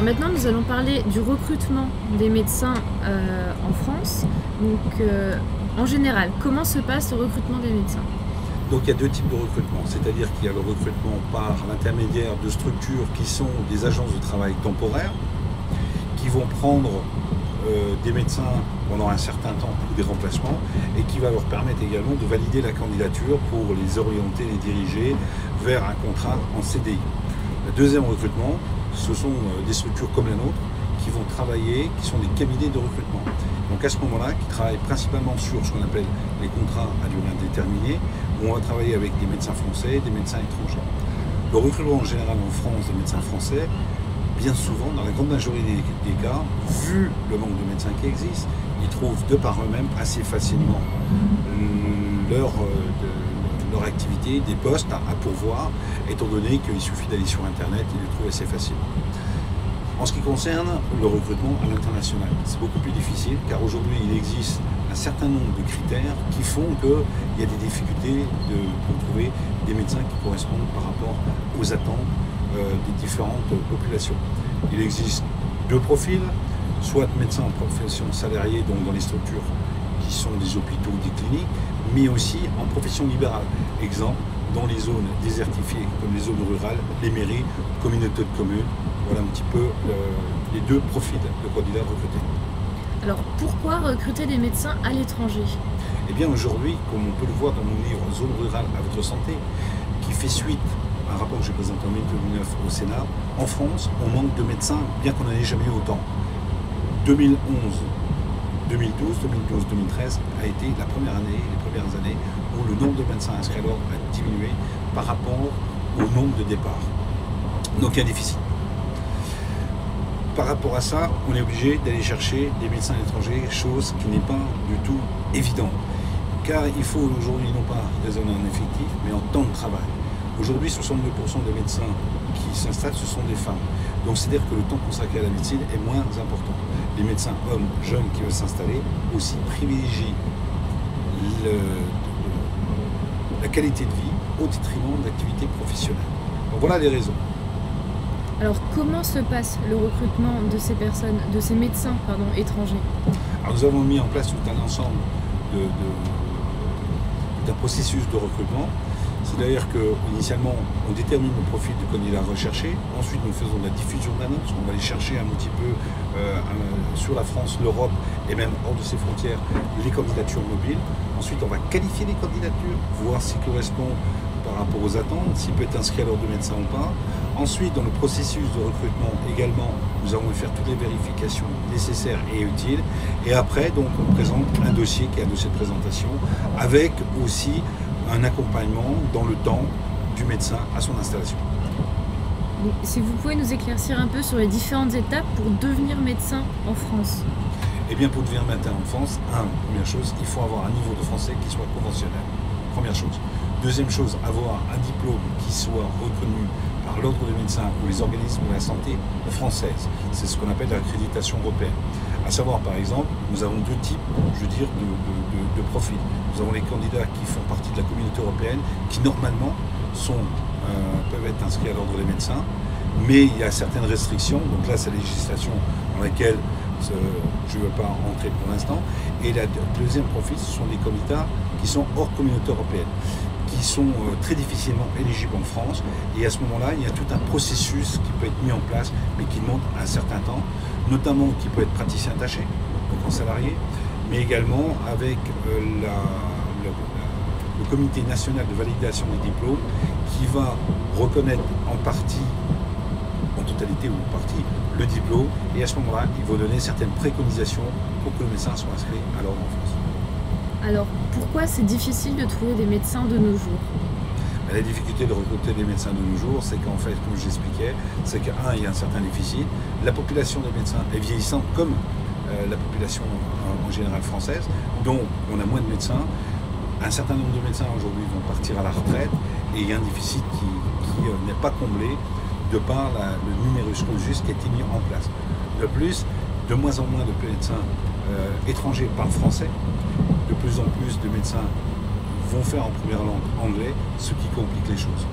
maintenant, nous allons parler du recrutement des médecins en France. Donc, en général, comment se passe le recrutement des médecins? Donc il y a deux types de recrutement, c'est-à-dire qu'il y a le recrutement par l'intermédiaire de structures qui sont des agences de travail temporaires, qui vont prendre des médecins pendant un certain temps pour des remplacements et qui va leur permettre également de valider la candidature pour les orienter, les diriger vers un contrat en CDI. Le deuxième recrutement, ce sont des structures comme la nôtre qui vont travailler, qui sont des cabinets de recrutement. Donc à ce moment-là, qui travaillent principalement sur ce qu'on appelle les contrats à durée indéterminée, où on va travailler avec des médecins français, des médecins étrangers. Le recrutement en général en France des médecins français, bien souvent, dans la grande majorité des cas, vu le manque de médecins qui existe, ils trouvent de par eux-mêmes assez facilement leur activité, des postes à pourvoir, étant donné qu'il suffit d'aller sur Internet et de les trouver assez facilement. En ce qui concerne le recrutement à l'international, c'est beaucoup plus difficile car aujourd'hui il existe un certain nombre de critères qui font qu'il y a des difficultés pour trouver des médecins qui correspondent par rapport aux attentes des différentes populations. Il existe deux profils, soit médecins en profession salariée, donc dans les structures qui sont des hôpitaux, des cliniques, mais aussi en profession libérale. Exemple, dans les zones désertifiées comme les zones rurales, les mairies, communautés de communes. Voilà un petit peu les deux profils de candidats recrutés. Alors pourquoi recruter des médecins à l'étranger? Eh bien aujourd'hui, comme on peut le voir dans mon livre Zone rurale à votre santé, qui fait suite à un rapport que j'ai présenté en 2009 au Sénat, en France, on manque de médecins, bien qu'on n'en ait jamais eu autant. 2011, 2012, 2013 a été la première année, les premières années où le nombre de médecins inscrits à l'ordre a diminué par rapport au nombre de départs. Donc il y a un déficit. Par rapport à ça, on est obligé d'aller chercher des médecins à l'étranger, chose qui n'est pas du tout évidente. Car il faut aujourd'hui non pas raisonner en effectif, mais en temps de travail. Aujourd'hui, 62% des médecins qui s'installent, ce sont des femmes. Donc c'est-à-dire que le temps consacré à la médecine est moins important. Les médecins hommes jeunes qui veulent s'installer aussi privilégient la qualité de vie au détriment de l'activité professionnelle. Donc voilà les raisons. Alors comment se passe le recrutement de ces personnes, de ces médecins étrangers? Alors, nous avons mis en place tout un ensemble d'un processus de recrutement. C'est-à-dire qu'initialement, on détermine le profil du candidat recherché. Ensuite, nous faisons de la diffusion d'annonces. On va aller chercher un petit peu sur la France, l'Europe et même hors de ses frontières les candidatures mobiles. Ensuite, on va qualifier les candidatures, voir s'ils correspondent par rapport aux attentes, s'il peut être inscrit à l'ordre de médecin ou pas. Ensuite, dans le processus de recrutement également, nous allons faire toutes les vérifications nécessaires et utiles. Et après, donc, on présente un dossier qui est un dossier de présentation avec aussi un accompagnement dans le temps du médecin à son installation. Si vous pouvez nous éclaircir un peu sur les différentes étapes pour devenir médecin en France. Eh bien, pour devenir médecin en France, première chose, il faut avoir un niveau de français qui soit conventionnel. Première chose. Deuxième chose, avoir un diplôme qui soit reconnu par l'ordre des médecins ou les organismes de la santé française. C'est ce qu'on appelle l'accréditation européenne. À savoir, par exemple, nous avons deux types, de profils. Nous avons les candidats qui font partie de la communauté européenne, qui normalement peuvent être inscrits à l'ordre des médecins, mais il y a certaines restrictions. Donc là, c'est la législation dans laquelle je ne veux pas entrer pour l'instant. Et le deuxième profil, ce sont des candidats qui sont hors communauté européenne, qui sont très difficilement éligibles en France. Et à ce moment-là, il y a tout un processus qui peut être mis en place, mais qui demande un certain temps, notamment qui peut être praticien attaché, donc en salarié, mais également avec le comité national de validation des diplômes qui va reconnaître en partie, en totalité ou en partie, le diplôme, et à ce moment-là, il va donner certaines préconisations pour que le médecin soit inscrit à l'ordre en France. Alors, pourquoi c'est difficile de trouver des médecins de nos jours? La difficulté de recruter des médecins de nos jours, c'est qu'en fait, comme j'expliquais, c'est il y a un certain déficit. La population des médecins est vieillissante comme la population en général française, donc on a moins de médecins. Un certain nombre de médecins aujourd'hui vont partir à la retraite et il y a un déficit qui n'est pas comblé de par le numerus clausus qui a été mis en place. De plus, de moins en moins de médecins étrangers parlent français. De plus en plus de médecins vont faire en première langue anglais, ce qui complique les choses.